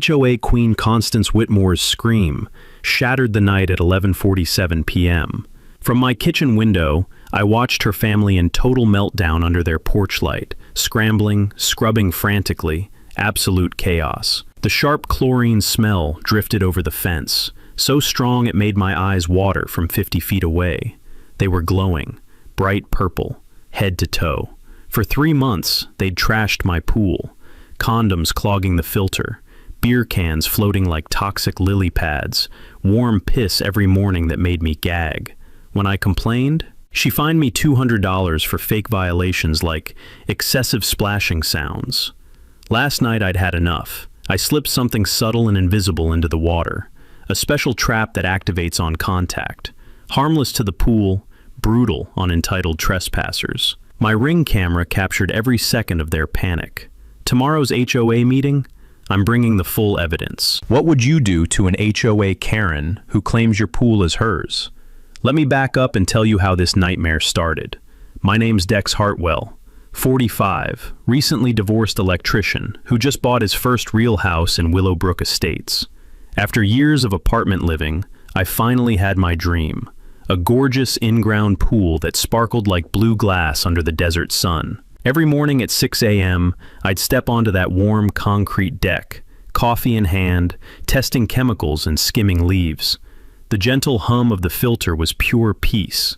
HOA Queen Constance Whitmore's scream shattered the night at 11:47 p.m. From my kitchen window, I watched her family in total meltdown under their porch light, scrambling, scrubbing frantically, absolute chaos. The sharp chlorine smell drifted over the fence, so strong it made my eyes water from 50 feet away. They were glowing, bright purple, head to toe. For 3 months, they'd trashed my pool, condoms clogging the filter, beer cans floating like toxic lily pads, warm piss every morning that made me gag. When I complained, she fined me $200 for fake violations like excessive splashing sounds. Last night I'd had enough. I slipped something subtle and invisible into the water, a special trap that activates on contact. Harmless to the pool, brutal on entitled trespassers. My Ring camera captured every second of their panic. Tomorrow's HOA meeting, I'm bringing the full evidence. What would you do to an HOA Karen who claims your pool is hers? Let me back up and tell you how this nightmare started. My name's Dex Hartwell, 45, recently divorced electrician who just bought his first real house in Willowbrook Estates. After years of apartment living, I finally had my dream. A gorgeous in-ground pool that sparkled like blue glass under the desert sun. Every morning at 6 a.m., I'd step onto that warm concrete deck, coffee in hand, testing chemicals and skimming leaves. The gentle hum of the filter was pure peace.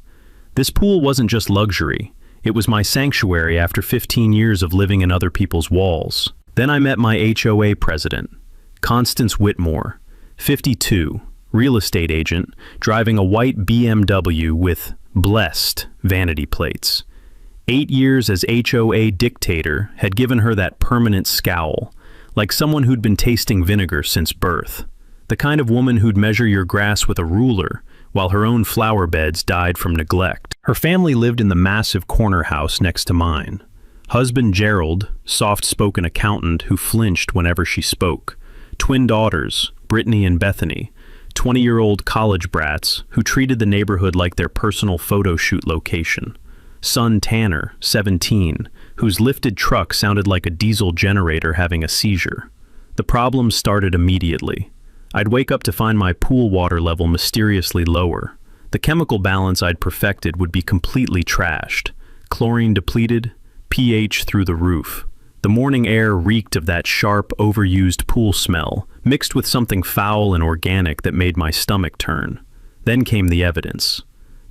This pool wasn't just luxury, it was my sanctuary after 15 years of living in other people's walls. Then I met my HOA president, Constance Whitmore, 52, real estate agent, driving a white BMW with blessed vanity plates. 8 years as HOA dictator had given her that permanent scowl, like someone who'd been tasting vinegar since birth. The kind of woman who'd measure your grass with a ruler, while her own flower beds died from neglect. Her family lived in the massive corner house next to mine. Husband Gerald, soft-spoken accountant who flinched whenever she spoke. Twin daughters, Brittany and Bethany, 20-year-old college brats who treated the neighborhood like their personal photo shoot location. Son Tanner, 17, whose lifted truck sounded like a diesel generator having a seizure. The problem started immediately. I'd wake up to find my pool water level mysteriously lower. The chemical balance I'd perfected would be completely trashed. Chlorine depleted, pH through the roof. The morning air reeked of that sharp, overused pool smell, mixed with something foul and organic that made my stomach turn. Then came the evidence.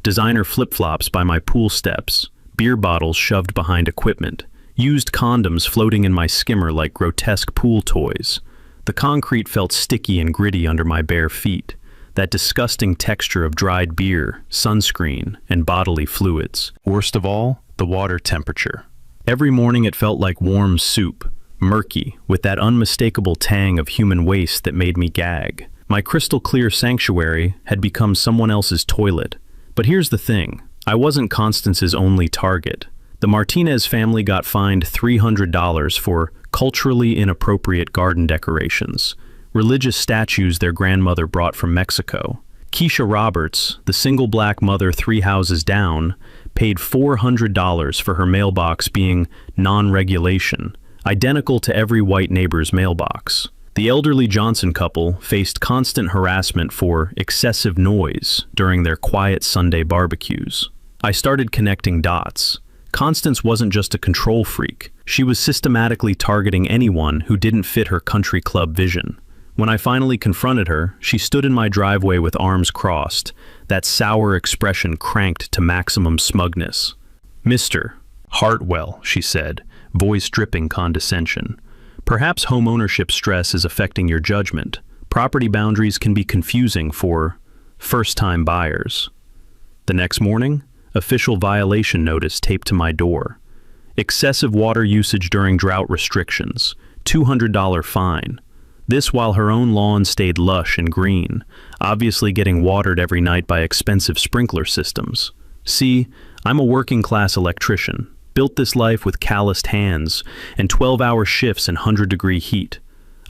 Designer flip-flops by my pool steps, beer bottles shoved behind equipment, used condoms floating in my skimmer like grotesque pool toys. The concrete felt sticky and gritty under my bare feet, that disgusting texture of dried beer, sunscreen, and bodily fluids. Worst of all, the water temperature. Every morning it felt like warm soup, murky, with that unmistakable tang of human waste that made me gag. My crystal-clear sanctuary had become someone else's toilet. But here's the thing, I wasn't Constance's only target. The Martinez family got fined $300 for culturally inappropriate garden decorations, religious statues their grandmother brought from Mexico. Keisha Roberts, the single black mother 3 houses down, paid $400 for her mailbox being non-regulation, identical to every white neighbor's mailbox. The elderly Johnson couple faced constant harassment for excessive noise during their quiet Sunday barbecues. I started connecting dots. Constance wasn't just a control freak. She was systematically targeting anyone who didn't fit her country club vision. When I finally confronted her, she stood in my driveway with arms crossed, that sour expression cranked to maximum smugness. "Mr. Hartwell," she said, voice dripping condescension. "Perhaps homeownership stress is affecting your judgment. Property boundaries can be confusing for first-time buyers." The next morning, official violation notice taped to my door. Excessive water usage during drought restrictions, $200 fine. This while her own lawn stayed lush and green, obviously getting watered every night by expensive sprinkler systems. See, I'm a working-class electrician, built this life with calloused hands and 12-hour shifts in 100-degree heat.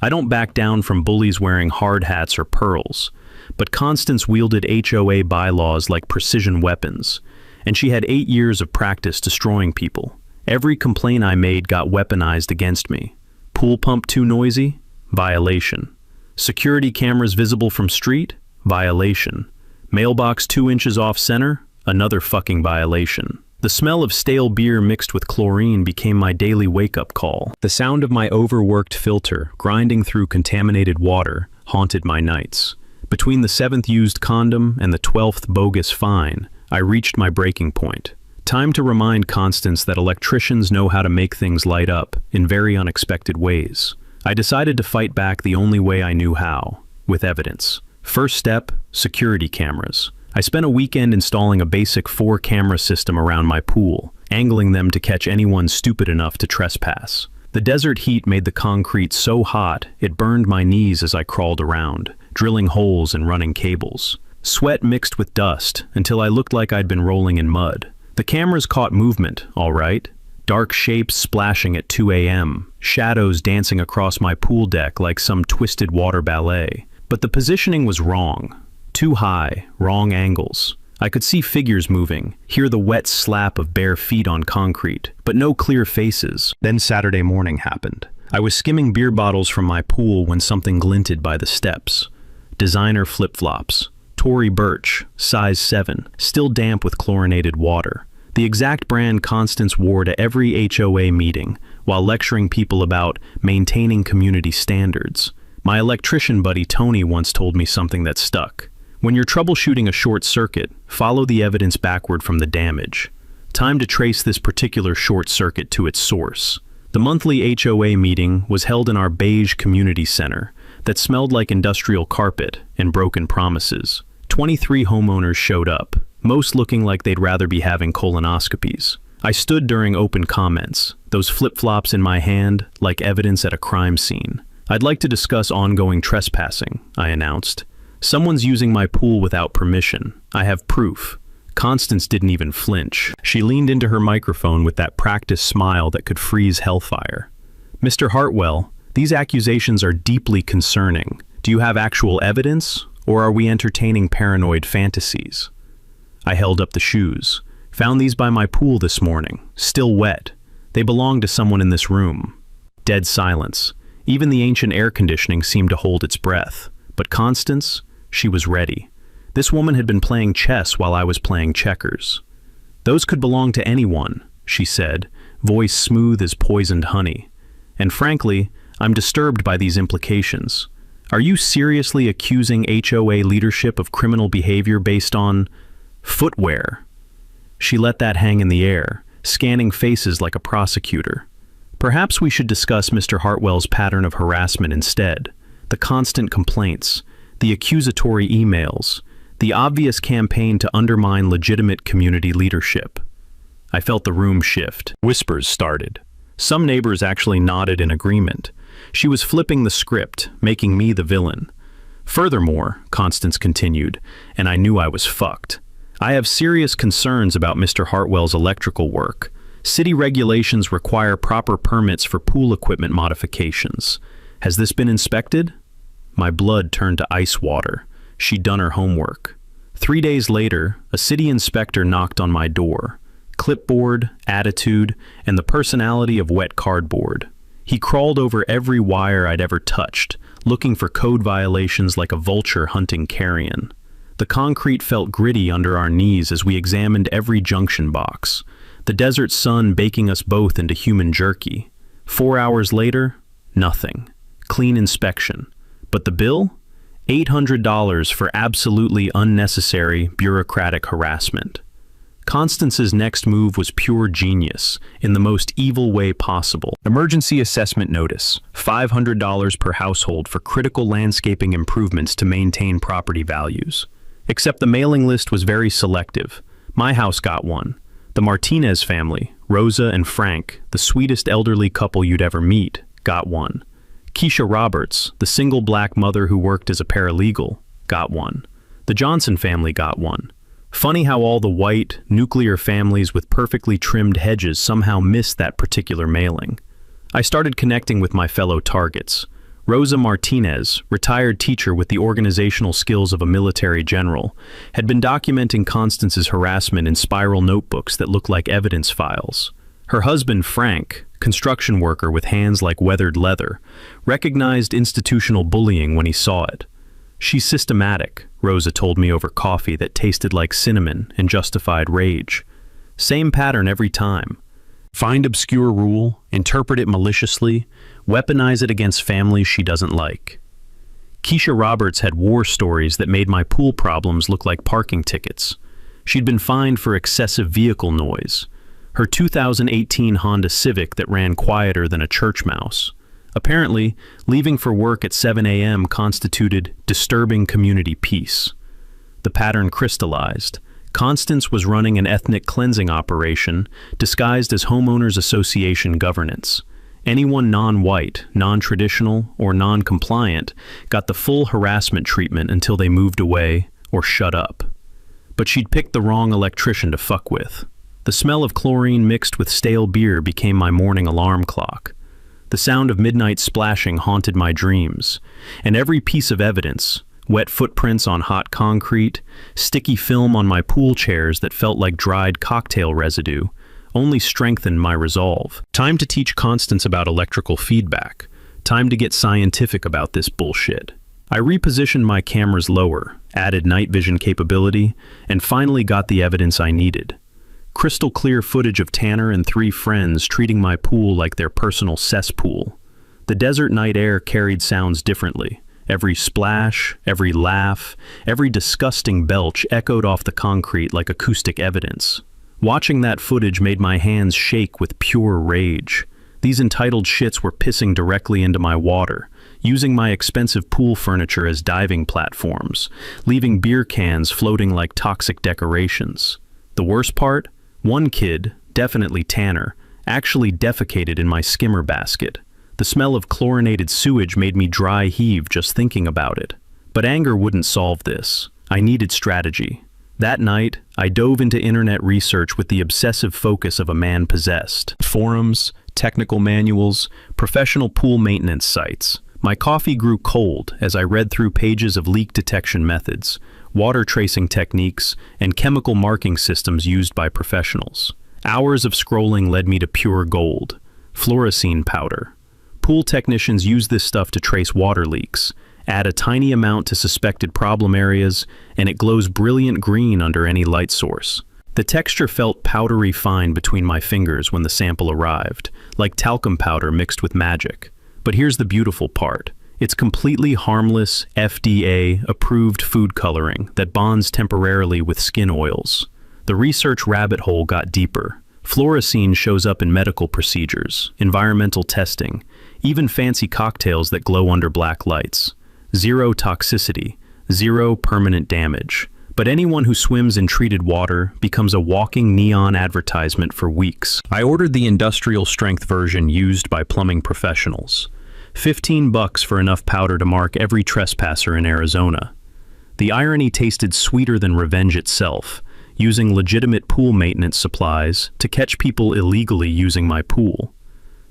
I don't back down from bullies wearing hard hats or pearls, but Constance wielded HOA bylaws like precision weapons, and she had 8 years of practice destroying people. Every complaint I made got weaponized against me. Pool pump too noisy? Violation. Security cameras visible from street? Violation. Mailbox 2 inches off center? Another fucking violation. The smell of stale beer mixed with chlorine became my daily wake-up call. The sound of my overworked filter grinding through contaminated water haunted my nights. Between the 7th used condom and the 12th bogus fine, I reached my breaking point. Time to remind Constance that electricians know how to make things light up in very unexpected ways. I decided to fight back the only way I knew how, with evidence. First step, security cameras. I spent a weekend installing a basic 4-camera system around my pool, angling them to catch anyone stupid enough to trespass. The desert heat made the concrete so hot it burned my knees as I crawled around, drilling holes and running cables. Sweat mixed with dust until I looked like I'd been rolling in mud. The cameras caught movement, all right. Dark shapes splashing at 2 a.m., shadows dancing across my pool deck like some twisted water ballet. But the positioning was wrong. Too high, wrong angles. I could see figures moving, hear the wet slap of bare feet on concrete, but no clear faces. Then Saturday morning happened. I was skimming beer bottles from my pool when something glinted by the steps. Designer flip-flops. Tory Burch, size 7, still damp with chlorinated water. The exact brand Constance wore to every HOA meeting, while lecturing people about maintaining community standards. My electrician buddy Tony once told me something that stuck. When you're troubleshooting a short circuit, follow the evidence backward from the damage. Time to trace this particular short circuit to its source. The monthly HOA meeting was held in our beige community center that smelled like industrial carpet and broken promises. 23 homeowners showed up, most looking like they'd rather be having colonoscopies. I stood during open comments, those flip-flops in my hand like evidence at a crime scene. I'd like to discuss ongoing trespassing, I announced. Someone's using my pool without permission. I have proof. Constance didn't even flinch. She leaned into her microphone with that practiced smile that could freeze hellfire. Mr. Hartwell, these accusations are deeply concerning. Do you have actual evidence, or are we entertaining paranoid fantasies? I held up the shoes. Found these by my pool this morning, still wet. They belong to someone in this room. Dead silence. Even the ancient air conditioning seemed to hold its breath. But Constance, she was ready. This woman had been playing chess while I was playing checkers. Those could belong to anyone, she said, voice smooth as poisoned honey. And frankly, I'm disturbed by these implications. Are you seriously accusing HOA leadership of criminal behavior based on footwear? She let that hang in the air, scanning faces like a prosecutor. Perhaps we should discuss Mr. Hartwell's pattern of harassment instead. The constant complaints, the accusatory emails, the obvious campaign to undermine legitimate community leadership. I felt the room shift. Whispers started. Some neighbors actually nodded in agreement. She was flipping the script, making me the villain. Furthermore, Constance continued, and I knew I was fucked. I have serious concerns about Mr. Hartwell's electrical work. City regulations require proper permits for pool equipment modifications. Has this been inspected? My blood turned to ice water. She'd done her homework. 3 days later, a city inspector knocked on my door. Clipboard, attitude, and the personality of wet cardboard. He crawled over every wire I'd ever touched, looking for code violations like a vulture hunting carrion. The concrete felt gritty under our knees as we examined every junction box. The desert sun baking us both into human jerky. 4 hours later, nothing. Clean inspection. But the bill? $800 for absolutely unnecessary bureaucratic harassment. Constance's next move was pure genius, in the most evil way possible. Emergency assessment notice, $500 per household for critical landscaping improvements to maintain property values. Except the mailing list was very selective. My house got one. The Martinez family, Rosa and Frank, the sweetest elderly couple you'd ever meet, got one. Keisha Roberts, the single black mother who worked as a paralegal, got one. The Johnson family got one. Funny how all the white, nuclear families with perfectly trimmed hedges somehow missed that particular mailing. I started connecting with my fellow targets. Rosa Martinez, retired teacher with the organizational skills of a military general, had been documenting Constance's harassment in spiral notebooks that looked like evidence files. Her husband, Frank, construction worker with hands like weathered leather, recognized institutional bullying when he saw it. "She's systematic," Rosa told me over coffee that tasted like cinnamon and justified rage. "Same pattern every time. Find obscure rule, interpret it maliciously, weaponize it against families she doesn't like." Keisha Roberts had war stories that made my pool problems look like parking tickets. She'd been fined for excessive vehicle noise. Her 2018 Honda Civic that ran quieter than a church mouse. Apparently, leaving for work at 7 a.m. constituted disturbing community peace. The pattern crystallized. Constance was running an ethnic cleansing operation disguised as homeowners association governance. Anyone non-white, non-traditional, or non-compliant got the full harassment treatment until they moved away or shut up. But she'd picked the wrong electrician to fuck with. The smell of chlorine mixed with stale beer became my morning alarm clock. The sound of midnight splashing haunted my dreams, and every piece of evidence, wet footprints on hot concrete, sticky film on my pool chairs that felt like dried cocktail residue, only strengthened my resolve. Time to teach Constance about electrical feedback. Time to get scientific about this bullshit. I repositioned my cameras lower, added night vision capability, and finally got the evidence I needed. Crystal clear footage of Tanner and 3 friends treating my pool like their personal cesspool. The desert night air carried sounds differently. Every splash, every laugh, every disgusting belch echoed off the concrete like acoustic evidence. Watching that footage made my hands shake with pure rage. These entitled shits were pissing directly into my water, using my expensive pool furniture as diving platforms, leaving beer cans floating like toxic decorations. The worst part? One kid, definitely Tanner, actually defecated in my skimmer basket. The smell of chlorinated sewage made me dry heave just thinking about it. But anger wouldn't solve this. I needed strategy. That night, I dove into internet research with the obsessive focus of a man possessed. Forums, technical manuals, professional pool maintenance sites. My coffee grew cold as I read through pages of leak detection methods, water tracing techniques, and chemical marking systems used by professionals. Hours of scrolling led me to pure gold, fluorescein powder. Pool technicians use this stuff to trace water leaks. Add a tiny amount to suspected problem areas, and it glows brilliant green under any light source. The texture felt powdery fine between my fingers when the sample arrived, like talcum powder mixed with magic. But here's the beautiful part. It's completely harmless, FDA-approved food coloring that bonds temporarily with skin oils. The research rabbit hole got deeper. Fluorescein shows up in medical procedures, environmental testing, even fancy cocktails that glow under black lights. Zero toxicity, zero permanent damage. But anyone who swims in treated water becomes a walking neon advertisement for weeks. I ordered the industrial strength version used by plumbing professionals. $15 for enough powder to mark every trespasser in Arizona. The irony tasted sweeter than revenge itself, using legitimate pool maintenance supplies to catch people illegally using my pool.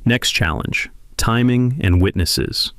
Next challenge, timing and witnesses.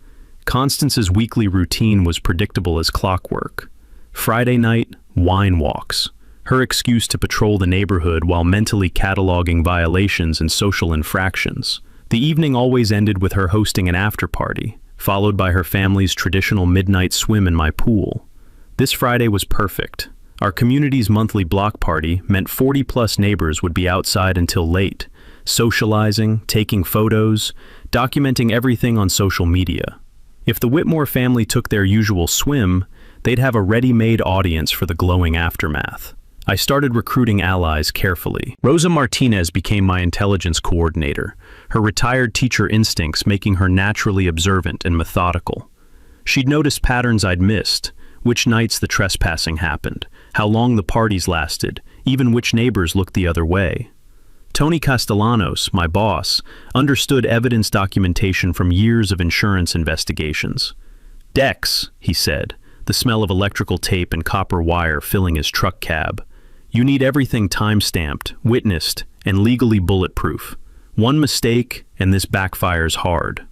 Constance's weekly routine was predictable as clockwork. Friday night, wine walks. Her excuse to patrol the neighborhood while mentally cataloging violations and social infractions. The evening always ended with her hosting an after-party, followed by her family's traditional midnight swim in my pool. This Friday was perfect. Our community's monthly block party meant 40-plus neighbors would be outside until late, socializing, taking photos, documenting everything on social media. If the Whitmore family took their usual swim, they'd have a ready-made audience for the glowing aftermath. I started recruiting allies carefully. Rosa Martinez became my intelligence coordinator, her retired teacher instincts making her naturally observant and methodical. She'd noticed patterns I'd missed, which nights the trespassing happened, how long the parties lasted, even which neighbors looked the other way. Tony Castellanos, my boss, understood evidence documentation from years of insurance investigations. "Dex," he said, the smell of electrical tape and copper wire filling his truck cab. "You need everything time-stamped, witnessed, and legally bulletproof. One mistake, and this backfires hard."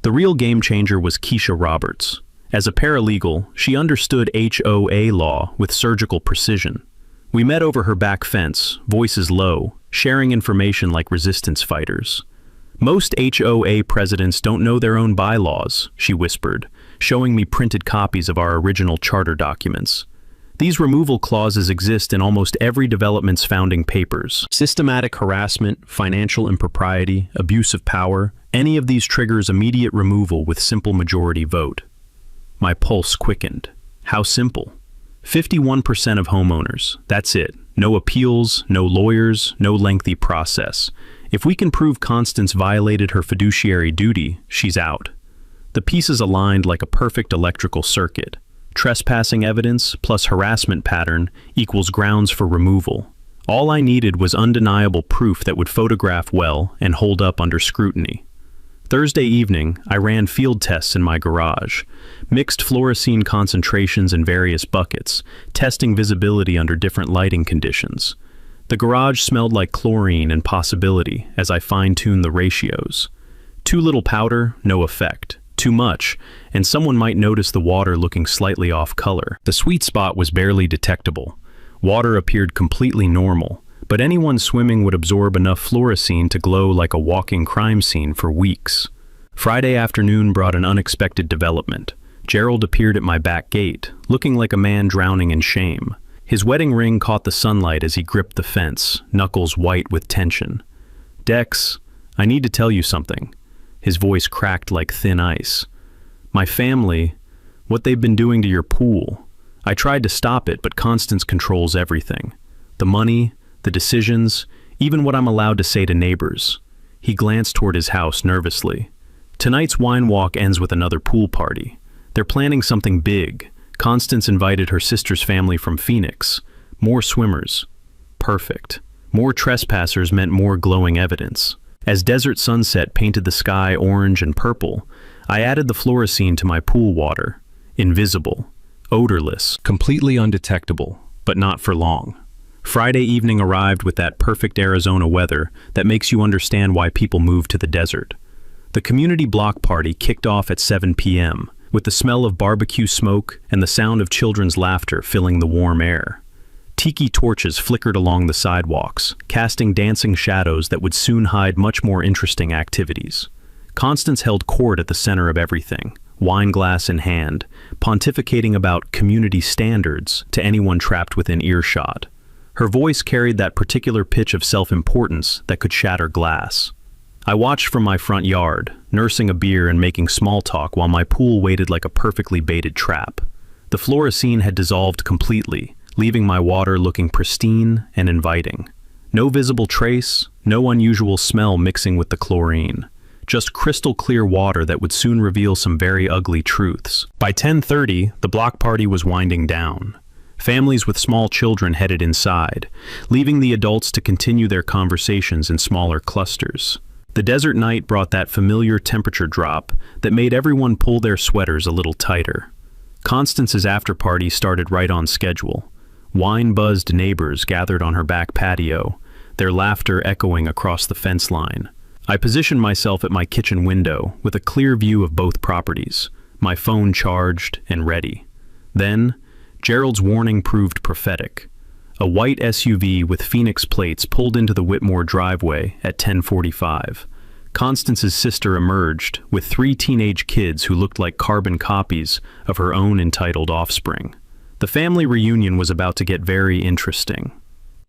The real game changer was Keisha Roberts. As a paralegal, she understood HOA law with surgical precision. We met over her back fence, voices low, sharing information like resistance fighters. Most HOA presidents don't know their own bylaws, she whispered, showing me printed copies of our original charter documents. These removal clauses exist in almost every development's founding papers. Systematic harassment, financial impropriety, abuse of power, any of these triggers immediate removal with simple majority vote. My pulse quickened. How simple? 51% of homeowners, that's it. No appeals, no lawyers, no lengthy process. If we can prove Constance violated her fiduciary duty, she's out. The pieces aligned like a perfect electrical circuit. Trespassing evidence plus harassment pattern equals grounds for removal. All I needed was undeniable proof that would photograph well and hold up under scrutiny. Thursday evening, I ran field tests in my garage, mixed fluorescein concentrations in various buckets, testing visibility under different lighting conditions. The garage smelled like chlorine and possibility as I fine-tuned the ratios. Too little powder, no effect. Too much, and someone might notice the water looking slightly off color. The sweet spot was barely detectable. Water appeared completely normal, but anyone swimming would absorb enough fluorescein to glow like a walking crime scene for weeks. Friday afternoon brought an unexpected development. Gerald appeared at my back gate, looking like a man drowning in shame. His wedding ring caught the sunlight as he gripped the fence, knuckles white with tension. "Dex, I need to tell you something." His voice cracked like thin ice. "My family, what they've been doing to your pool. I tried to stop it, but Constance controls everything. The money, the decisions, even what I'm allowed to say to neighbors." He glanced toward his house nervously. "Tonight's wine walk ends with another pool party. They're planning something big. Constance invited her sister's family from Phoenix. More swimmers. Perfect. More trespassers meant more glowing evidence. As desert sunset painted the sky orange and purple, I added the fluorescein to my pool water. Invisible. Odorless. Completely undetectable. But not for long. Friday evening arrived with that perfect Arizona weather that makes you understand why people move to the desert. The community block party kicked off at 7 p.m., with the smell of barbecue smoke and the sound of children's laughter filling the warm air. Tiki torches flickered along the sidewalks, casting dancing shadows that would soon hide much more interesting activities. Constance held court at the center of everything, wine glass in hand, pontificating about community standards to anyone trapped within earshot. Her voice carried that particular pitch of self-importance that could shatter glass. I watched from my front yard, nursing a beer and making small talk while my pool waited like a perfectly baited trap. The fluorescein had dissolved completely, leaving my water looking pristine and inviting. No visible trace, no unusual smell mixing with the chlorine. Just crystal clear water that would soon reveal some very ugly truths. By 10:30, the block party was winding down. Families with small children headed inside, leaving the adults to continue their conversations in smaller clusters. The desert night brought that familiar temperature drop that made everyone pull their sweaters a little tighter. Constance's after-party started right on schedule. Wine-buzzed neighbors gathered on her back patio, their laughter echoing across the fence line. I positioned myself at my kitchen window with a clear view of both properties, my phone charged and ready. Then, Gerald's warning proved prophetic. A white SUV with Phoenix plates pulled into the Whitmore driveway at 10:45. Constance's sister emerged with 3 teenage kids who looked like carbon copies of her own entitled offspring. The family reunion was about to get very interesting.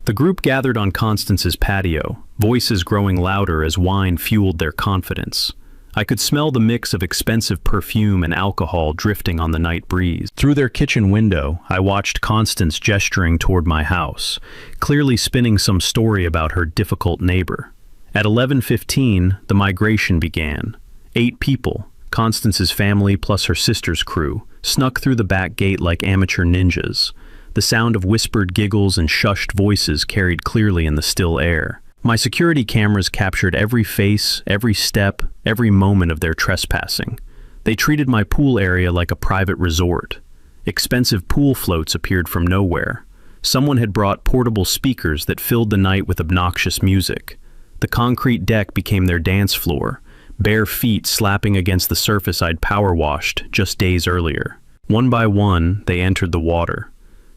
The group gathered on Constance's patio, voices growing louder as wine fueled their confidence. I could smell the mix of expensive perfume and alcohol drifting on the night breeze. Through their kitchen window, I watched Constance gesturing toward my house, clearly spinning some story about her difficult neighbor. At 11:15, the migration began. 8 people, Constance's family plus her sister's crew, snuck through the back gate like amateur ninjas. The sound of whispered giggles and shushed voices carried clearly in the still air. My security cameras captured every face, every step, every moment of their trespassing. They treated my pool area like a private resort. Expensive pool floats appeared from nowhere. Someone had brought portable speakers that filled the night with obnoxious music. The concrete deck became their dance floor, bare feet slapping against the surface I'd power washed just days earlier. One by one, they entered the water.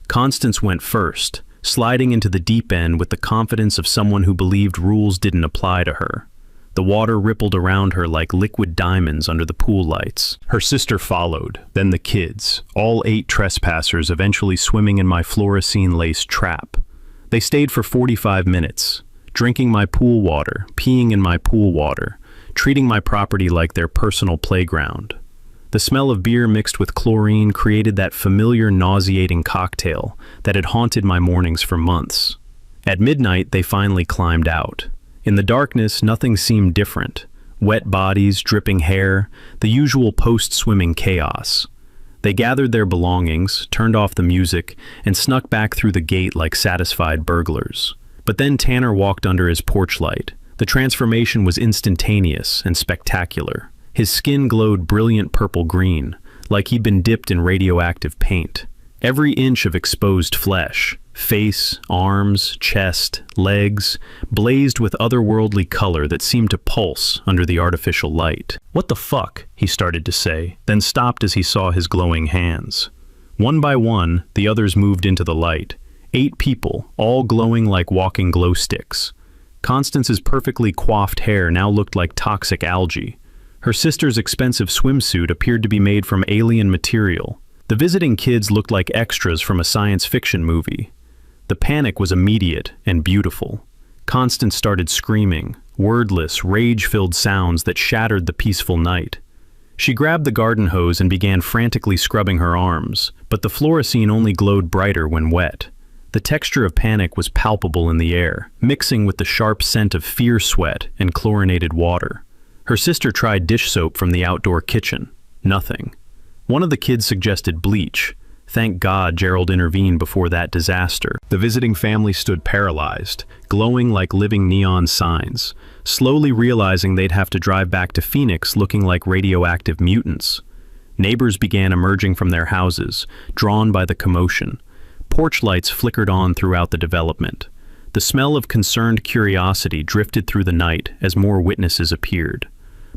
Constance went first, sliding into the deep end with the confidence of someone who believed rules didn't apply to her. The The water rippled around her like liquid diamonds under the pool lights. Her sister followed, then the kids, all 8 trespassers eventually swimming in my fluorescene-laced trap. They stayed for 45 minutes, drinking my pool water, peeing in my pool water, treating my property like their personal playground. The smell of beer mixed with chlorine created that familiar nauseating cocktail that had haunted my mornings for months. At midnight, they finally climbed out. In the darkness, nothing seemed different. Wet bodies, dripping hair, the usual post-swimming chaos. They gathered their belongings, turned off the music, and snuck back through the gate like satisfied burglars. But then Tanner walked under his porch light. The transformation was instantaneous and spectacular. His skin glowed brilliant purple-green, like he'd been dipped in radioactive paint. Every inch of exposed flesh, face, arms, chest, legs, blazed with otherworldly color that seemed to pulse under the artificial light. "What the fuck?" he started to say, then stopped as he saw his glowing hands. One by one, the others moved into the light. 8 people, all glowing like walking glow sticks. Constance's perfectly coiffed hair now looked like toxic algae. Her sister's expensive swimsuit appeared to be made from alien material. The visiting kids looked like extras from a science fiction movie. The panic was immediate and beautiful. Constance started screaming, wordless, rage-filled sounds that shattered the peaceful night. She grabbed the garden hose and began frantically scrubbing her arms, but the fluorescene only glowed brighter when wet. The texture of panic was palpable in the air, mixing with the sharp scent of fear sweat and chlorinated water. Her sister tried dish soap from the outdoor kitchen. Nothing. One of the kids suggested bleach. Thank God Gerald intervened before that disaster. The visiting family stood paralyzed, glowing like living neon signs, slowly realizing they'd have to drive back to Phoenix looking like radioactive mutants. Neighbors began emerging from their houses, drawn by the commotion. Porch lights flickered on throughout the development. The smell of concerned curiosity drifted through the night as more witnesses appeared.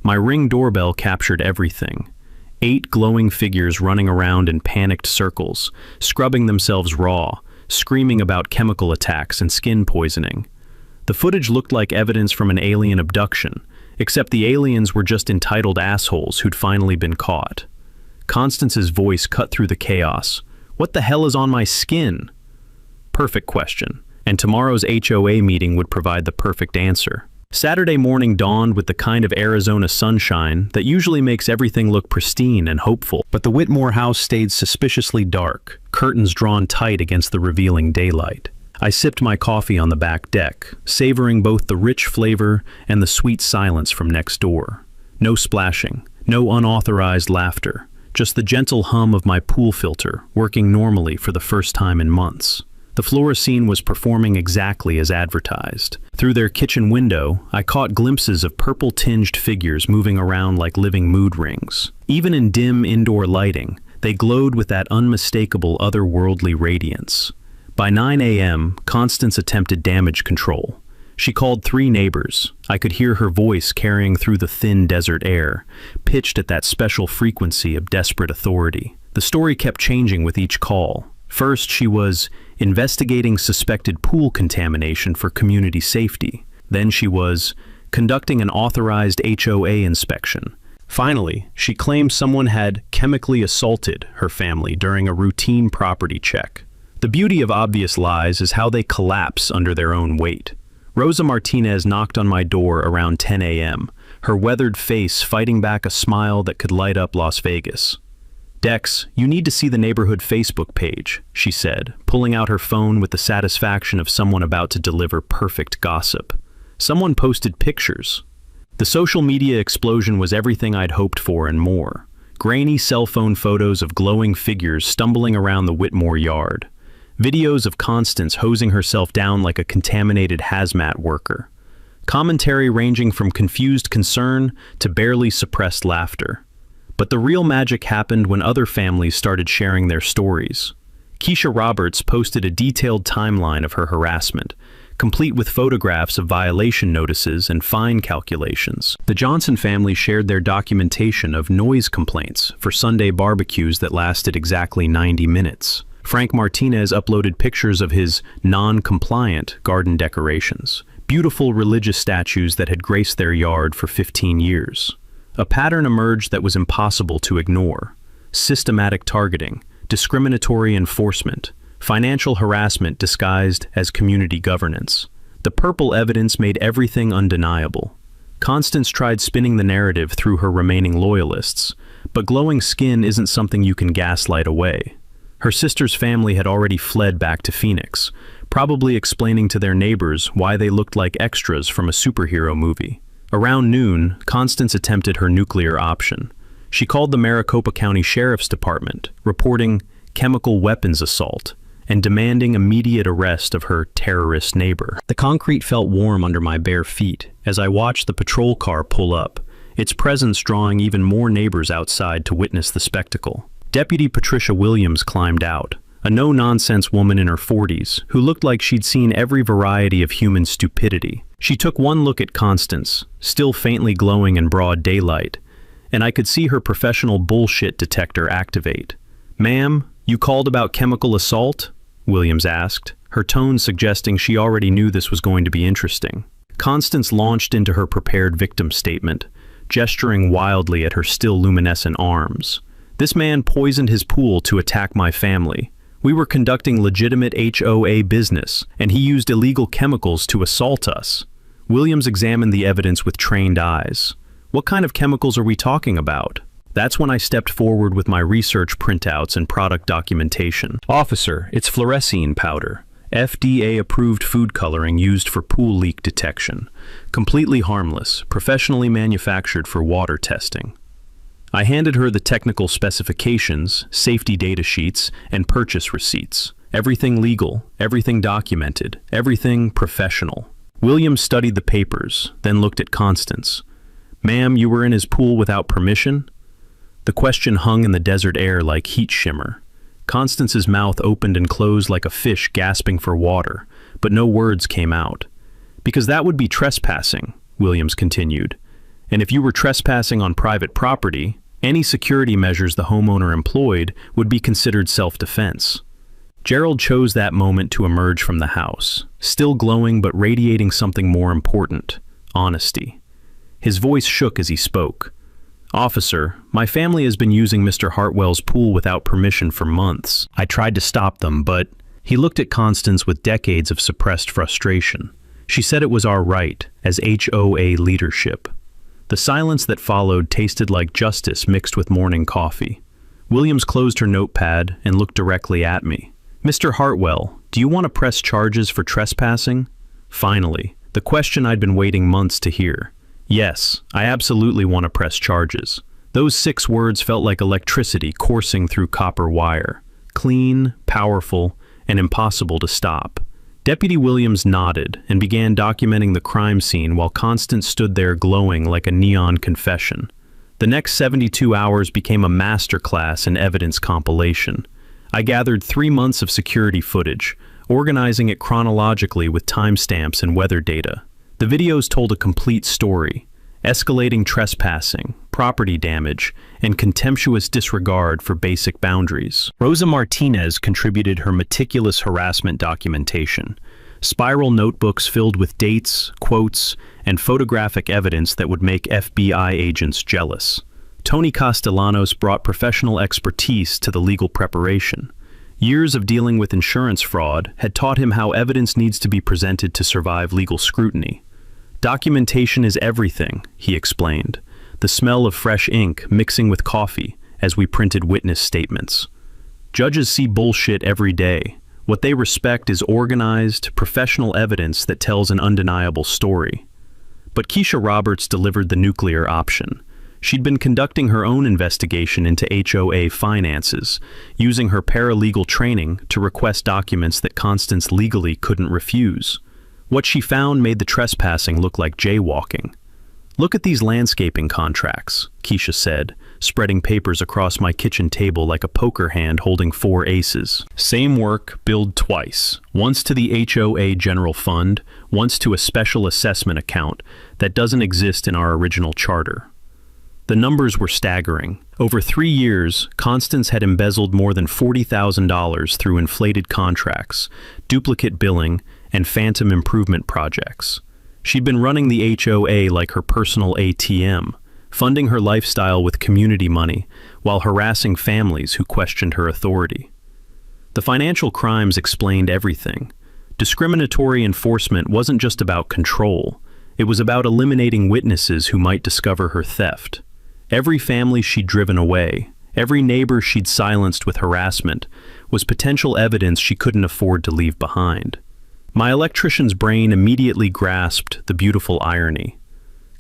My Ring doorbell captured everything. 8 glowing figures running around in panicked circles, scrubbing themselves raw, screaming about chemical attacks and skin poisoning. The footage looked like evidence from an alien abduction, except the aliens were just entitled assholes who'd finally been caught. Constance's voice cut through the chaos. "What the hell is on my skin?" Perfect question, and tomorrow's HOA meeting would provide the perfect answer. Saturday morning dawned with the kind of Arizona sunshine that usually makes everything look pristine and hopeful. But the Whitmore house stayed suspiciously dark, curtains drawn tight against the revealing daylight. I sipped my coffee on the back deck, savoring both the rich flavor and the sweet silence from next door. No splashing, no unauthorized laughter, just the gentle hum of my pool filter working normally for the first time in months. The fluorescene was performing exactly as advertised. Through their kitchen window, I caught glimpses of purple-tinged figures moving around like living mood rings. Even in dim indoor lighting, they glowed with that unmistakable otherworldly radiance. By 9 a.m., Constance attempted damage control. She called 3 neighbors. I could hear her voice carrying through the thin desert air, pitched at that special frequency of desperate authority. The story kept changing with each call. First, she was investigating suspected pool contamination for community safety. Then she was conducting an authorized HOA inspection. Finally, she claimed someone had chemically assaulted her family during a routine property check. The beauty of obvious lies is how they collapse under their own weight. Rosa Martinez knocked on my door around 10 a.m., her weathered face fighting back a smile that could light up Las Vegas. "Dex, you need to see the neighborhood Facebook page," she said, pulling out her phone with the satisfaction of someone about to deliver perfect gossip. Someone posted pictures. The social media explosion was everything I'd hoped for and more. Grainy cell phone photos of glowing figures stumbling around the Whitmore yard. Videos of Constance hosing herself down like a contaminated hazmat worker. Commentary ranging from confused concern to barely suppressed laughter. But the real magic happened when other families started sharing their stories. Keisha Roberts posted a detailed timeline of her harassment, complete with photographs of violation notices and fine calculations. The Johnson family shared their documentation of noise complaints for Sunday barbecues that lasted exactly 90 minutes. Frank Martinez uploaded pictures of his non-compliant garden decorations, beautiful religious statues that had graced their yard for 15 years. A pattern emerged that was impossible to ignore: systematic targeting, discriminatory enforcement, financial harassment disguised as community governance. The purple evidence made everything undeniable. Constance tried spinning the narrative through her remaining loyalists, but glowing skin isn't something you can gaslight away. Her sister's family had already fled back to Phoenix, probably explaining to their neighbors why they looked like extras from a superhero movie. Around noon, Constance attempted her nuclear option. She called the Maricopa County Sheriff's Department, reporting chemical weapons assault and demanding immediate arrest of her terrorist neighbor. The concrete felt warm under my bare feet as I watched the patrol car pull up, its presence drawing even more neighbors outside to witness the spectacle. Deputy Patricia Williams climbed out, a no-nonsense woman in her 40s who looked like she'd seen every variety of human stupidity. She took one look at Constance, still faintly glowing in broad daylight, and I could see her professional bullshit detector activate. "Ma'am, you called about chemical assault?" Williams asked, her tone suggesting she already knew this was going to be interesting. Constance launched into her prepared victim statement, gesturing wildly at her still luminescent arms. "This man poisoned his pool to attack my family. We were conducting legitimate HOA business, and he used illegal chemicals to assault us." Williams examined the evidence with trained eyes. "What kind of chemicals are we talking about?" That's when I stepped forward with my research printouts and product documentation. "Officer, it's fluorescein powder, FDA-approved food coloring used for pool leak detection. Completely harmless, professionally manufactured for water testing." I handed her the technical specifications, safety data sheets, and purchase receipts. Everything legal, everything documented, everything professional. Williams studied the papers, then looked at Constance. "Ma'am, you were in his pool without permission?" The question hung in the desert air like heat shimmer. Constance's mouth opened and closed like a fish gasping for water, but no words came out. "Because that would be trespassing," Williams continued. "And if you were trespassing on private property, any security measures the homeowner employed would be considered self-defense." Gerald chose that moment to emerge from the house, still glowing but radiating something more important: honesty. His voice shook as he spoke. "Officer, my family has been using Mr. Hartwell's pool without permission for months. I tried to stop them, but..." He looked at Constance with decades of suppressed frustration. "She said it was our right, as HOA leadership." The silence that followed tasted like justice mixed with morning coffee. Williams closed her notepad and looked directly at me. "Mr. Hartwell, do you want to press charges for trespassing?" Finally, the question I'd been waiting months to hear. "Yes, I absolutely want to press charges." Those 6 words felt like electricity coursing through copper wire. Clean, powerful, and impossible to stop. Deputy Williams nodded and began documenting the crime scene while Constance stood there glowing like a neon confession. The next 72 hours became a masterclass in evidence compilation. I gathered 3 months of security footage, organizing it chronologically with timestamps and weather data. The videos told a complete story: escalating trespassing, property damage, and contemptuous disregard for basic boundaries. Rosa Martinez contributed her meticulous harassment documentation, spiral notebooks filled with dates, quotes, and photographic evidence that would make FBI agents jealous. Tony Castellanos brought professional expertise to the legal preparation. Years of dealing with insurance fraud had taught him how evidence needs to be presented to survive legal scrutiny. "Documentation is everything," he explained, the smell of fresh ink mixing with coffee as we printed witness statements. "Judges see bullshit every day. What they respect is organized, professional evidence that tells an undeniable story." But Keisha Roberts delivered the nuclear option. She'd been conducting her own investigation into HOA finances, using her paralegal training to request documents that Constance legally couldn't refuse. What she found made the trespassing look like jaywalking. "Look at these landscaping contracts," Keisha said, spreading papers across my kitchen table like a poker hand holding 4 aces. "Same work, billed twice, once to the HOA General Fund, once to a special assessment account that doesn't exist in our original charter." The numbers were staggering. Over 3 years, Constance had embezzled more than $40,000 through inflated contracts, duplicate billing, and phantom improvement projects. She'd been running the HOA like her personal ATM, funding her lifestyle with community money while harassing families who questioned her authority. The financial crimes explained everything. Discriminatory enforcement wasn't just about control. It was about eliminating witnesses who might discover her theft. Every family she'd driven away, every neighbor she'd silenced with harassment, was potential evidence she couldn't afford to leave behind. My electrician's brain immediately grasped the beautiful irony.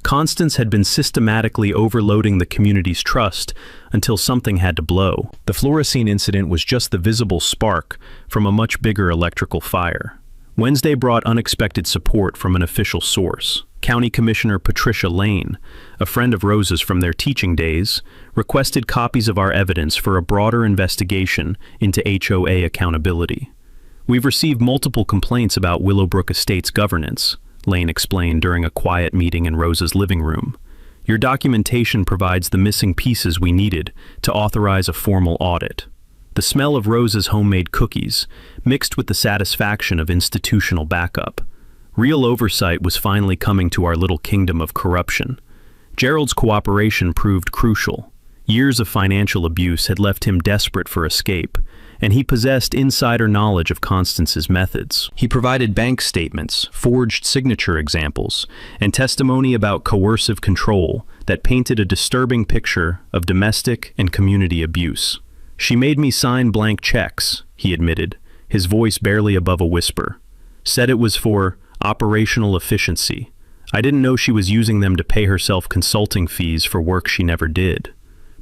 Constance had been systematically overloading the community's trust until something had to blow. The fluorescein incident was just the visible spark from a much bigger electrical fire. Wednesday brought unexpected support from an official source. County Commissioner Patricia Lane, a friend of Rose's from their teaching days, requested copies of our evidence for a broader investigation into HOA accountability. "We've received multiple complaints about Willowbrook Estate's governance," Lane explained during a quiet meeting in Rose's living room. "Your documentation provides the missing pieces we needed to authorize a formal audit." The smell of Rose's homemade cookies, mixed with the satisfaction of institutional backup. Real oversight was finally coming to our little kingdom of corruption. Gerald's cooperation proved crucial. Years of financial abuse had left him desperate for escape, and he possessed insider knowledge of Constance's methods. He provided bank statements, forged signature examples, and testimony about coercive control that painted a disturbing picture of domestic and community abuse. "She made me sign blank checks," he admitted, his voice barely above a whisper. "Said it was for operational efficiency. I didn't know she was using them to pay herself consulting fees for work she never did."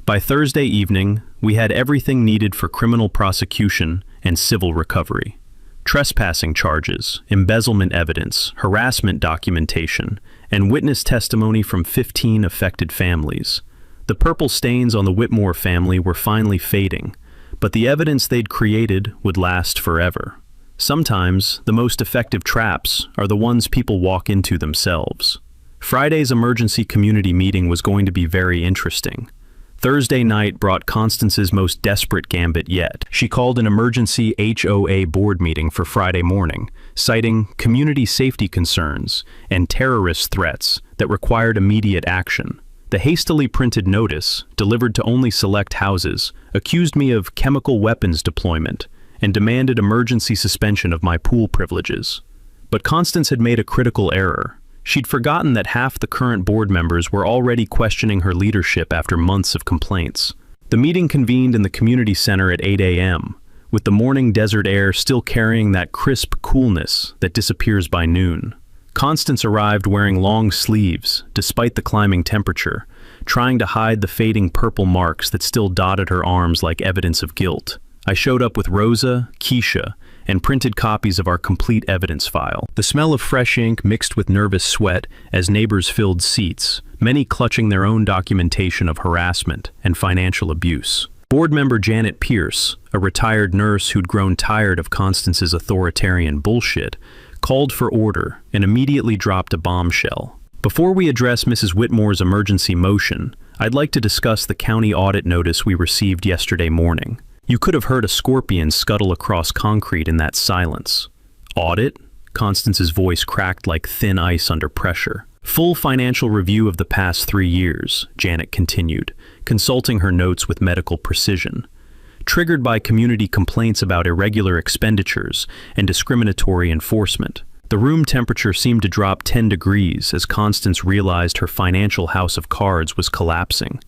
By Thursday evening, we had everything needed for criminal prosecution and civil recovery. Trespassing charges, embezzlement evidence, harassment documentation, and witness testimony from 15 affected families. The purple stains on the Whitmore family were finally fading, but the evidence they'd created would last forever. Sometimes, the most effective traps are the ones people walk into themselves. Friday's emergency community meeting was going to be very interesting. Thursday night brought Constance's most desperate gambit yet. She called an emergency HOA board meeting for Friday morning, citing community safety concerns and terrorist threats that required immediate action. The hastily printed notice, delivered to only select houses, accused me of chemical weapons deployment and demanded emergency suspension of my pool privileges. But Constance had made a critical error. She'd forgotten that half the current board members were already questioning her leadership after months of complaints. The meeting convened in the community center at 8 a.m., with the morning desert air still carrying that crisp coolness that disappears by noon. Constance arrived wearing long sleeves, despite the climbing temperature, trying to hide the fading purple marks that still dotted her arms like evidence of guilt. I showed up with Rosa, Keisha, and printed copies of our complete evidence file. The smell of fresh ink mixed with nervous sweat as neighbors filled seats, many clutching their own documentation of harassment and financial abuse. Board member Janet Pierce, a retired nurse who'd grown tired of Constance's authoritarian bullshit, called for order and immediately dropped a bombshell. Before we address Mrs. Whitmore's emergency motion, I'd like to discuss the county audit notice we received yesterday morning. You could have heard a scorpion scuttle across concrete in that silence. Audit? Constance's voice cracked like thin ice under pressure. Full financial review of the past 3 years, Janet continued, consulting her notes with medical precision. Triggered by community complaints about irregular expenditures and discriminatory enforcement. The room temperature seemed to drop 10 degrees as Constance realized her financial house of cards was collapsing.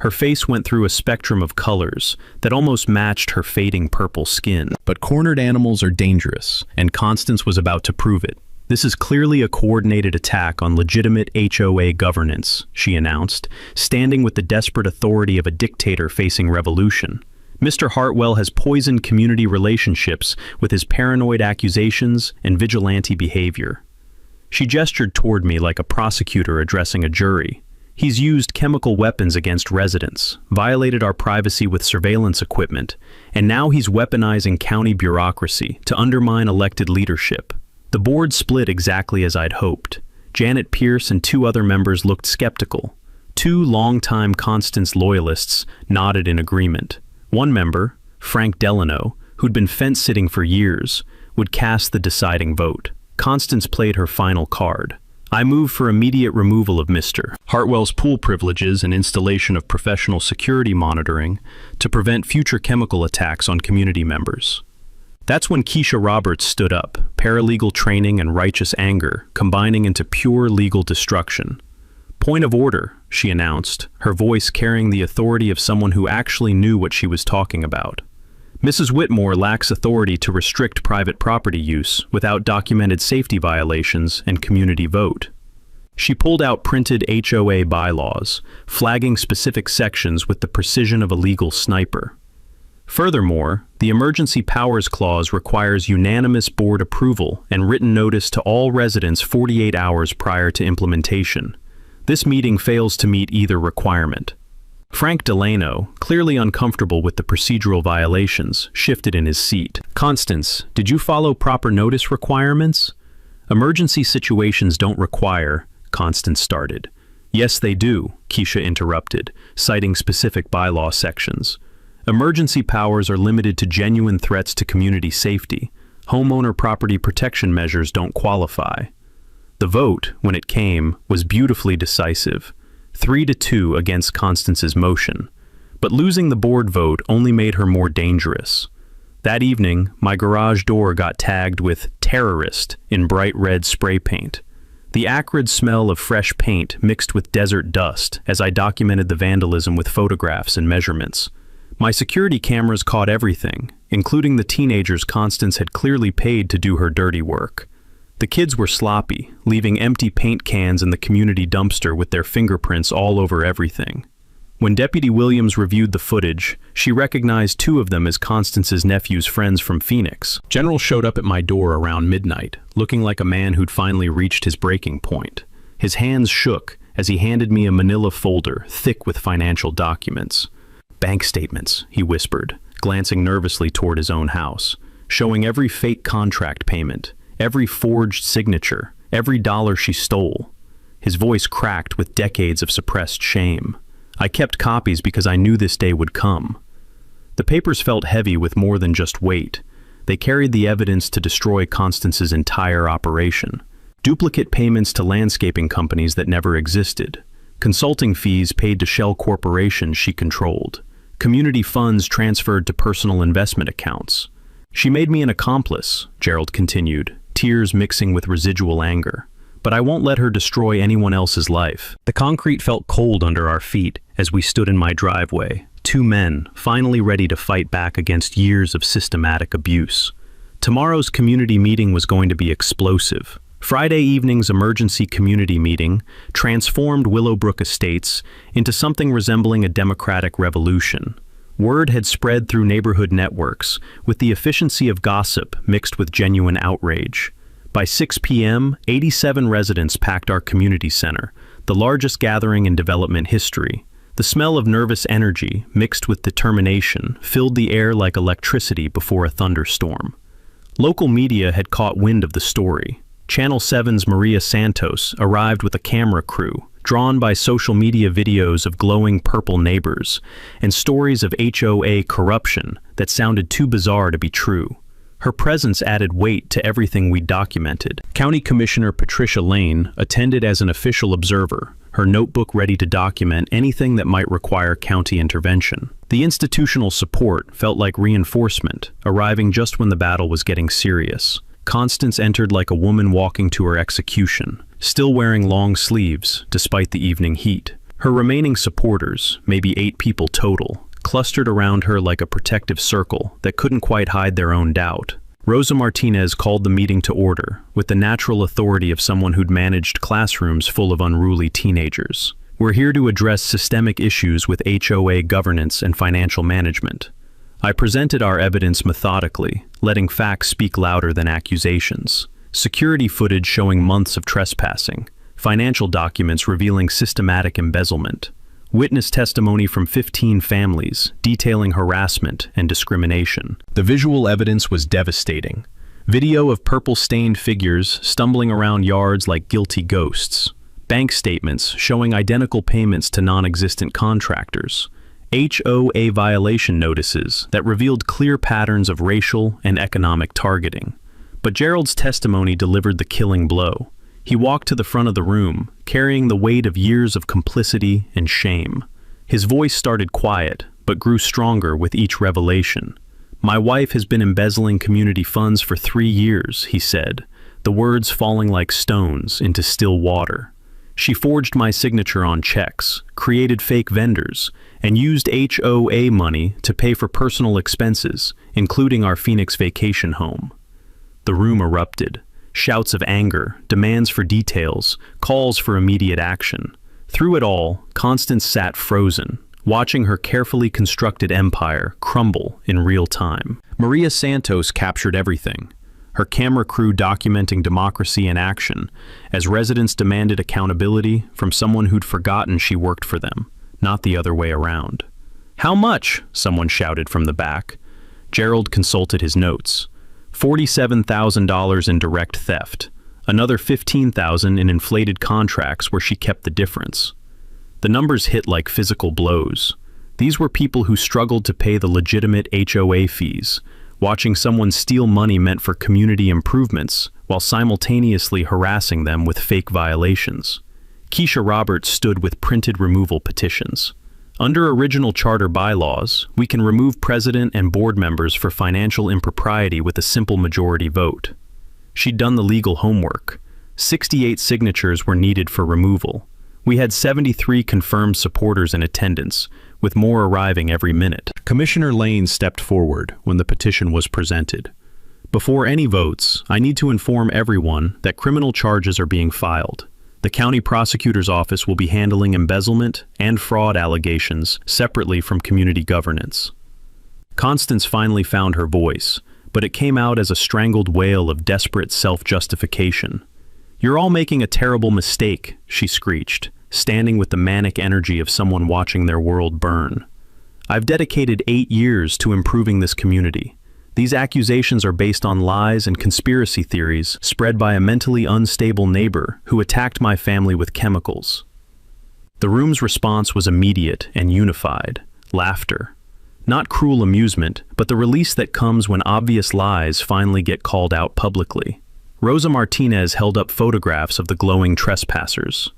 Her face went through a spectrum of colors that almost matched her fading purple skin. But cornered animals are dangerous, and Constance was about to prove it. "This is clearly a coordinated attack on legitimate HOA governance," she announced, standing with the desperate authority of a dictator facing revolution. "Mr. Hartwell has poisoned community relationships with his paranoid accusations and vigilante behavior." She gestured toward me like a prosecutor addressing a jury. "He's used chemical weapons against residents, violated our privacy with surveillance equipment, and now he's weaponizing county bureaucracy to undermine elected leadership." The board split exactly as I'd hoped. Janet Pierce and 2 other members looked skeptical. 2 longtime Constance loyalists nodded in agreement. One member, Frank Delano, who'd been fence-sitting for years, would cast the deciding vote. Constance played her final card. I move for immediate removal of Mr. Hartwell's pool privileges and installation of professional security monitoring to prevent future chemical attacks on community members. That's when Keisha Roberts stood up, paralegal training and righteous anger combining into pure legal destruction. "Point of order," she announced, her voice carrying the authority of someone who actually knew what she was talking about. "Mrs. Whitmore lacks authority to restrict private property use without documented safety violations and community vote." She pulled out printed HOA bylaws, flagging specific sections with the precision of a legal sniper. Furthermore, the Emergency Powers Clause requires unanimous board approval and written notice to all residents 48 hours prior to implementation. This meeting fails to meet either requirement. Frank Delano, clearly uncomfortable with the procedural violations, shifted in his seat. "Constance, did you follow proper notice requirements?" "Emergency situations don't require," Constance started. "Yes, they do," Keisha interrupted, citing specific bylaw sections. "Emergency powers are limited to genuine threats to community safety. Homeowner property protection measures don't qualify." The vote, when it came, was beautifully decisive. 3-2 against Constance's motion. But losing the board vote only made her more dangerous. That evening, my garage door got tagged with "terrorist" in bright red spray paint. The acrid smell of fresh paint mixed with desert dust as I documented the vandalism with photographs and measurements. My security cameras caught everything, including the teenagers Constance had clearly paid to do her dirty work. The kids were sloppy, leaving empty paint cans in the community dumpster with their fingerprints all over everything. When Deputy Williams reviewed the footage, she recognized 2 of them as Constance's nephew's friends from Phoenix. General showed up at my door around midnight, looking like a man who'd finally reached his breaking point. His hands shook as he handed me a manila folder thick with financial documents. "Bank statements," he whispered, glancing nervously toward his own house, "showing every fake contract payment, every forged signature, every dollar she stole." His voice cracked with decades of suppressed shame. I kept copies because I knew this day would come. The papers felt heavy with more than just weight. They carried the evidence to destroy Constance's entire operation. Duplicate payments to landscaping companies that never existed. Consulting fees paid to shell corporations she controlled. Community funds transferred to personal investment accounts. "She made me an accomplice," Gerald continued, tears mixing with residual anger. "But I won't let her destroy anyone else's life." The concrete felt cold under our feet as we stood in my driveway, 2 men finally ready to fight back against years of systematic abuse. Tomorrow's community meeting was going to be explosive. Friday evening's emergency community meeting transformed Willowbrook Estates into something resembling a democratic revolution. Word had spread through neighborhood networks, with the efficiency of gossip mixed with genuine outrage. By 6 p.m., 87 residents packed our community center, the largest gathering in development history. The smell of nervous energy, mixed with determination, filled the air like electricity before a thunderstorm. Local media had caught wind of the story. Channel 7's Maria Santos arrived with a camera crew, drawn by social media videos of glowing purple neighbors and stories of HOA corruption that sounded too bizarre to be true. Her presence added weight to everything we documented. County Commissioner Patricia Lane attended as an official observer, her notebook ready to document anything that might require county intervention. The institutional support felt like reinforcement, arriving just when the battle was getting serious. Constance entered like a woman walking to her execution, still wearing long sleeves despite the evening heat. Her remaining supporters, maybe 8 people total, clustered around her like a protective circle that couldn't quite hide their own doubt. Rosa Martinez called the meeting to order, with the natural authority of someone who'd managed classrooms full of unruly teenagers. "We're here to address systemic issues with HOA governance and financial management." I presented our evidence methodically, letting facts speak louder than accusations. Security footage showing months of trespassing, financial documents revealing systematic embezzlement, witness testimony from 15 families detailing harassment and discrimination. The visual evidence was devastating. Video of purple-stained figures stumbling around yards like guilty ghosts. Bank statements showing identical payments to non-existent contractors. HOA violation notices that revealed clear patterns of racial and economic targeting. But Gerald's testimony delivered the killing blow. He walked to the front of the room, carrying the weight of years of complicity and shame. His voice started quiet, but grew stronger with each revelation. "My wife has been embezzling community funds for 3 years," he said, the words falling like stones into still water. "She forged my signature on checks, created fake vendors, and used HOA money to pay for personal expenses, including our Phoenix vacation home." The room erupted. Shouts of anger, demands for details, calls for immediate action. Through it all, Constance sat frozen, watching her carefully constructed empire crumble in real time. Maria Santos captured everything, her camera crew documenting democracy in action, as residents demanded accountability from someone who'd forgotten she worked for them, not the other way around. "How much?" someone shouted from the back. Gerald consulted his notes. $47,000 in direct theft, another $15,000 in inflated contracts where she kept the difference. The numbers hit like physical blows. These were people who struggled to pay the legitimate HOA fees. Watching someone steal money meant for community improvements, while simultaneously harassing them with fake violations. Keisha Roberts stood with printed removal petitions. "Under original charter bylaws, we can remove president and board members for financial impropriety with a simple majority vote." She'd done the legal homework. 68 signatures were needed for removal. We had 73 confirmed supporters in attendance, with more arriving every minute. Commissioner Lane stepped forward when the petition was presented. "Before any votes, I need to inform everyone that criminal charges are being filed. The county prosecutor's office will be handling embezzlement and fraud allegations separately from community governance." Constance finally found her voice, but it came out as a strangled wail of desperate self-justification. "You're all making a terrible mistake," she screeched, standing with the manic energy of someone watching their world burn. "I've dedicated 8 years to improving this community. These accusations are based on lies and conspiracy theories spread by a mentally unstable neighbor who attacked my family with chemicals." The room's response was immediate and unified: laughter. Not cruel amusement, but the release that comes when obvious lies finally get called out publicly. Rosa Martinez held up photographs of the glowing trespassers.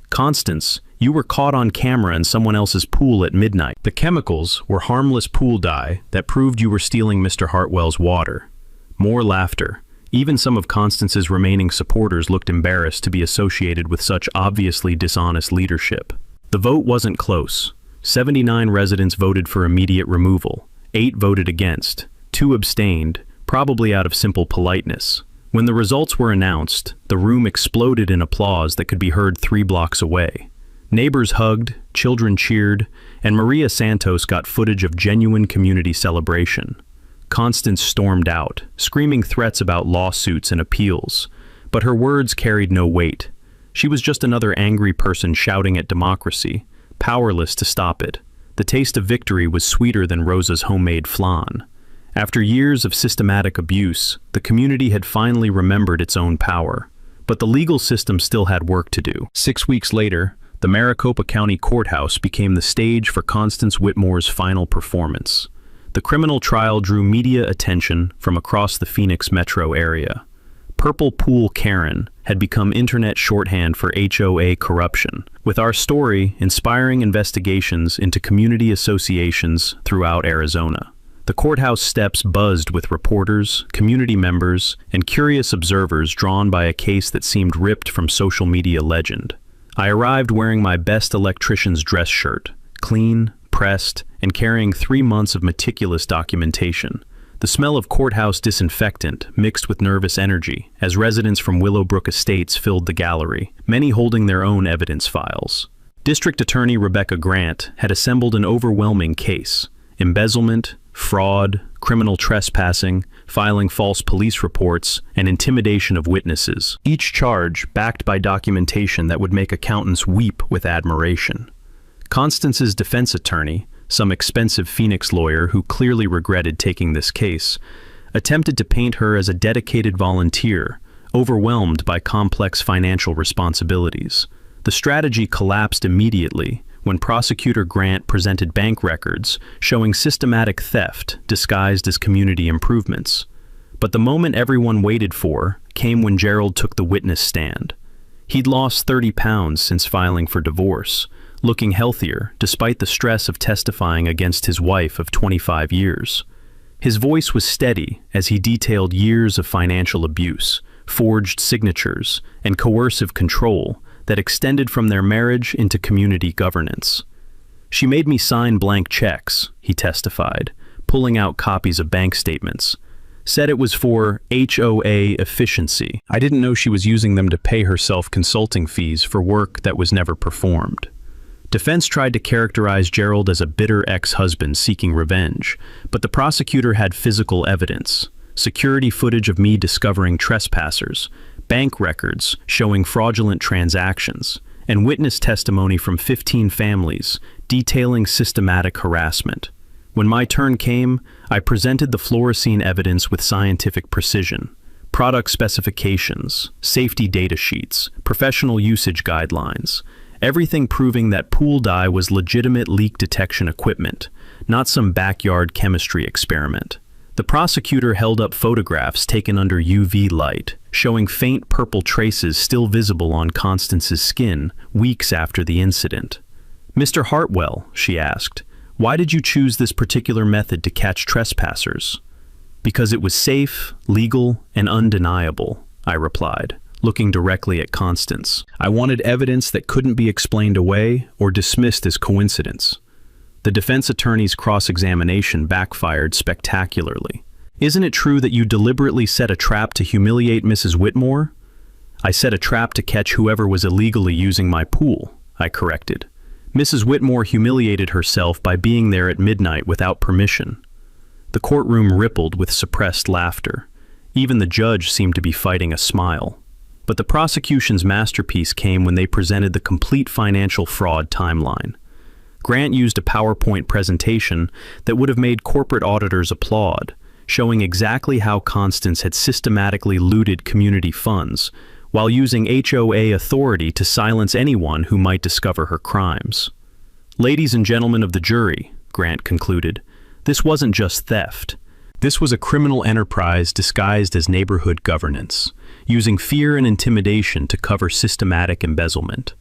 "Constance, you were caught on camera in someone else's pool at midnight. The chemicals were harmless pool dye that proved you were stealing Mr. Hartwell's water." More laughter. Even some of Constance's remaining supporters looked embarrassed to be associated with such obviously dishonest leadership. The vote wasn't close. 79 residents voted for immediate removal. 8 voted against. 2 abstained, probably out of simple politeness. When the results were announced, the room exploded in applause that could be heard 3 blocks away. Neighbors hugged, children cheered, and Maria Santos got footage of genuine community celebration. Constance stormed out, screaming threats about lawsuits and appeals, but her words carried no weight. She was just another angry person shouting at democracy, powerless to stop it. The taste of victory was sweeter than Rosa's homemade flan. After years of systematic abuse, the community had finally remembered its own power. But the legal system still had work to do. 6 weeks later, the Maricopa County Courthouse became the stage for Constance Whitmore's final performance. The criminal trial drew media attention from across the Phoenix metro area. Purple Pool Karen had become internet shorthand for HOA corruption, with our story inspiring investigations into community associations throughout Arizona. The courthouse steps buzzed with reporters, community members, and curious observers drawn by a case that seemed ripped from social media legend. I arrived wearing my best electrician's dress shirt, clean, pressed, and carrying 3 months of meticulous documentation. The smell of courthouse disinfectant mixed with nervous energy as residents from Willowbrook Estates filled the gallery, many holding their own evidence files. District Attorney Rebecca Grant had assembled an overwhelming case: embezzlement, fraud, criminal trespassing, filing false police reports, and intimidation of witnesses. Each charge backed by documentation that would make accountants weep with admiration. Constance's defense attorney, some expensive Phoenix lawyer who clearly regretted taking this case, attempted to paint her as a dedicated volunteer, overwhelmed by complex financial responsibilities. The strategy collapsed immediately when Prosecutor Grant presented bank records showing systematic theft disguised as community improvements. But the moment everyone waited for came when Gerald took the witness stand. He'd lost 30 pounds since filing for divorce, looking healthier despite the stress of testifying against his wife of 25 years. His voice was steady as he detailed years of financial abuse, forged signatures, and coercive control that extended from their marriage into community governance. "She made me sign blank checks," he testified, pulling out copies of bank statements. "Said it was for HOA efficiency. I didn't know she was using them to pay herself consulting fees for work that was never performed." Defense tried to characterize Gerald as a bitter ex-husband seeking revenge, but the prosecutor had physical evidence: security footage of me discovering trespassers, bank records showing fraudulent transactions, and witness testimony from 15 families detailing systematic harassment. When my turn came, I presented the fluorescein evidence with scientific precision: product specifications, safety data sheets, professional usage guidelines, everything proving that pool dye was legitimate leak detection equipment, not some backyard chemistry experiment. The prosecutor held up photographs taken under UV light, showing faint purple traces still visible on Constance's skin weeks after the incident. "Mr. Hartwell," she asked, "why did you choose this particular method to catch trespassers?" "Because it was safe, legal, and undeniable," I replied, looking directly at Constance. "I wanted evidence that couldn't be explained away or dismissed as coincidence." The defense attorney's cross-examination backfired spectacularly. "Isn't it true that you deliberately set a trap to humiliate Mrs. Whitmore?" "I set a trap to catch whoever was illegally using my pool," I corrected. "Mrs. Whitmore humiliated herself by being there at midnight without permission." The courtroom rippled with suppressed laughter. Even the judge seemed to be fighting a smile. But the prosecution's masterpiece came when they presented the complete financial fraud timeline. Grant used a PowerPoint presentation that would have made corporate auditors applaud, showing exactly how Constance had systematically looted community funds, while using HOA authority to silence anyone who might discover her crimes. "Ladies and gentlemen of the jury," Grant concluded, "this wasn't just theft. This was a criminal enterprise disguised as neighborhood governance, using fear and intimidation to cover systematic embezzlement."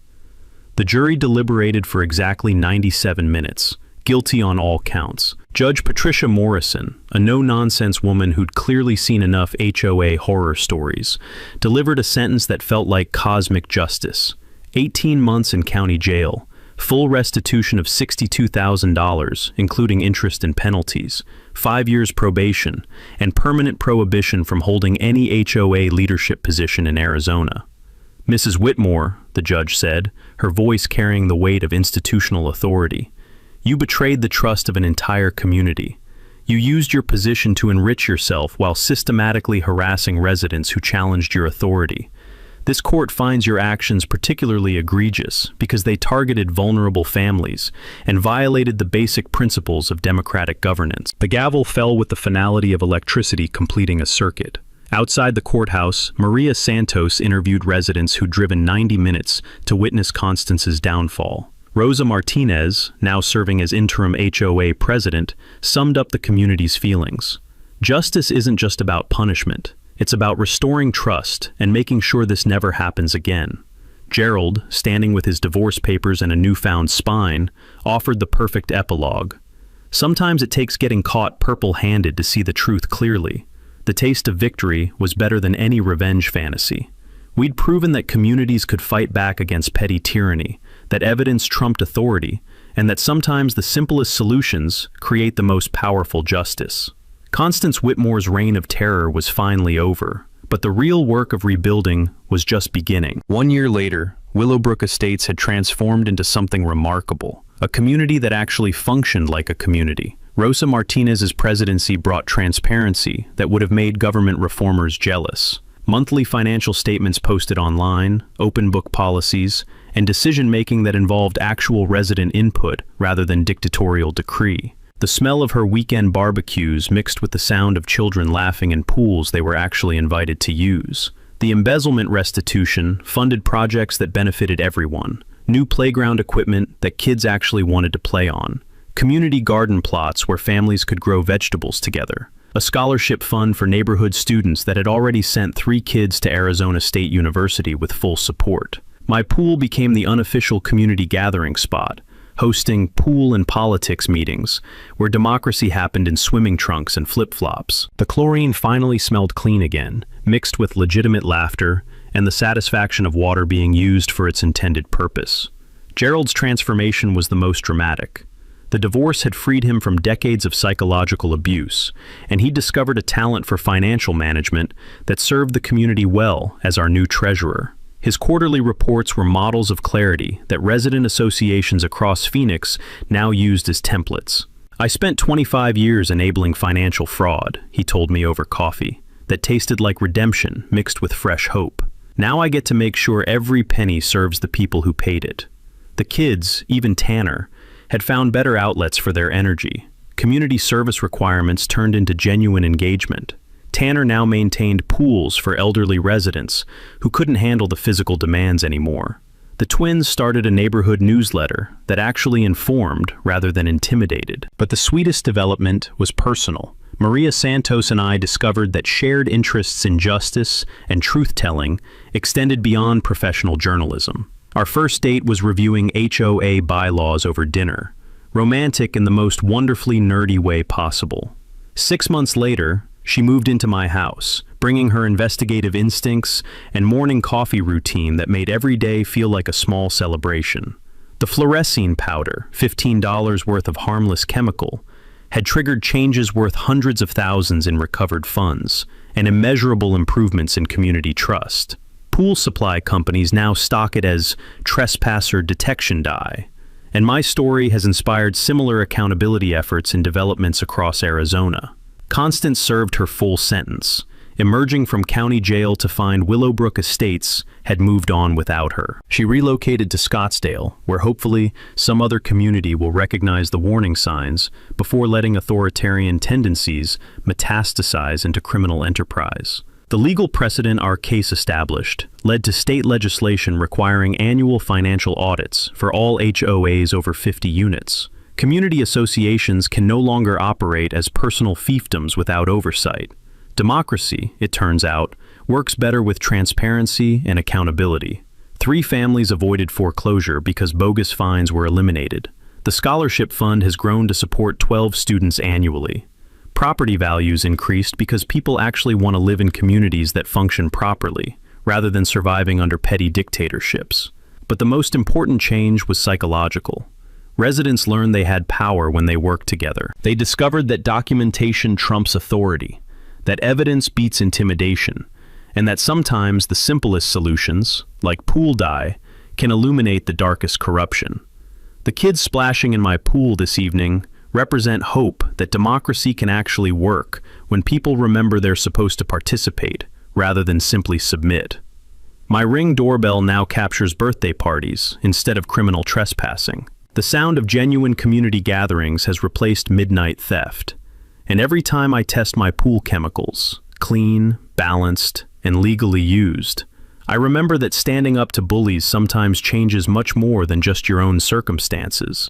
The jury deliberated for exactly 97 minutes, guilty on all counts. Judge Patricia Morrison, a no-nonsense woman who'd clearly seen enough HOA horror stories, delivered a sentence that felt like cosmic justice: 18 months in county jail, full restitution of $62,000, including interest and penalties, 5 years probation, and permanent prohibition from holding any HOA leadership position in Arizona. "Mrs. Whitmore," the judge said, her voice carrying the weight of institutional authority, "you betrayed the trust of an entire community. You used your position to enrich yourself while systematically harassing residents who challenged your authority. This court finds your actions particularly egregious because they targeted vulnerable families and violated the basic principles of democratic governance." The gavel fell with the finality of electricity completing a circuit. Outside the courthouse, Maria Santos interviewed residents who'd driven 90 minutes to witness Constance's downfall. Rosa Martinez, now serving as interim HOA president, summed up the community's feelings. "Justice isn't just about punishment. It's about restoring trust and making sure this never happens again." Gerald, standing with his divorce papers and a newfound spine, offered the perfect epilogue. "Sometimes it takes getting caught purple-handed to see the truth clearly. The taste of victory was better than any revenge fantasy. We'd proven that communities could fight back against petty tyranny, that evidence trumped authority, and that sometimes the simplest solutions create the most powerful justice." Constance Whitmore's reign of terror was finally over, but the real work of rebuilding was just beginning. 1 year later, Willowbrook Estates had transformed into something remarkable, a community that actually functioned like a community. Rosa Martinez's presidency brought transparency that would have made government reformers jealous. Monthly financial statements posted online, open book policies, and decision-making that involved actual resident input rather than dictatorial decree. The smell of her weekend barbecues mixed with the sound of children laughing in pools they were actually invited to use. The embezzlement restitution funded projects that benefited everyone: new playground equipment that kids actually wanted to play on, community garden plots where families could grow vegetables together, a scholarship fund for neighborhood students that had already sent 3 kids to Arizona State University with full support. My pool became the unofficial community gathering spot, hosting pool and politics meetings, where democracy happened in swimming trunks and flip-flops. The chlorine finally smelled clean again, mixed with legitimate laughter and the satisfaction of water being used for its intended purpose. Gerald's transformation was the most dramatic. The divorce had freed him from decades of psychological abuse, and he discovered a talent for financial management that served the community well as our new treasurer. His quarterly reports were models of clarity that resident associations across Phoenix now used as templates. "I spent 25 years enabling financial fraud," he told me over coffee, "that tasted like redemption mixed with fresh hope. Now I get to make sure every penny serves the people who paid it." The kids, even Tanner, had found better outlets for their energy. Community service requirements turned into genuine engagement. Tanner now maintained pools for elderly residents who couldn't handle the physical demands anymore. The twins started a neighborhood newsletter that actually informed rather than intimidated. But the sweetest development was personal. Maria Santos and I discovered that shared interests in justice and truth-telling extended beyond professional journalism. Our first date was reviewing HOA bylaws over dinner, romantic in the most wonderfully nerdy way possible. 6 months later, she moved into my house, bringing her investigative instincts and morning coffee routine that made every day feel like a small celebration. The fluorescein powder, $15 worth of harmless chemical, had triggered changes worth hundreds of thousands in recovered funds and immeasurable improvements in community trust. Pool supply companies now stock it as trespasser detection dye, and my story has inspired similar accountability efforts in developments across Arizona. Constance served her full sentence, emerging from county jail to find Willowbrook Estates had moved on without her. She relocated to Scottsdale, where hopefully some other community will recognize the warning signs before letting authoritarian tendencies metastasize into criminal enterprise. The legal precedent our case established led to state legislation requiring annual financial audits for all HOAs over 50 units. Community associations can no longer operate as personal fiefdoms without oversight. Democracy, it turns out, works better with transparency and accountability. 3 families avoided foreclosure because bogus fines were eliminated. The scholarship fund has grown to support 12 students annually. Property values increased because people actually want to live in communities that function properly, rather than surviving under petty dictatorships. But the most important change was psychological. Residents learned they had power when they worked together. They discovered that documentation trumps authority, that evidence beats intimidation, and that sometimes the simplest solutions, like pool dye, can illuminate the darkest corruption. The kids splashing in my pool this evening represent hope that democracy can actually work when people remember they're supposed to participate rather than simply submit. My Ring doorbell now captures birthday parties instead of criminal trespassing. The sound of genuine community gatherings has replaced midnight theft. And every time I test my pool chemicals, clean, balanced, and legally used, I remember that standing up to bullies sometimes changes much more than just your own circumstances.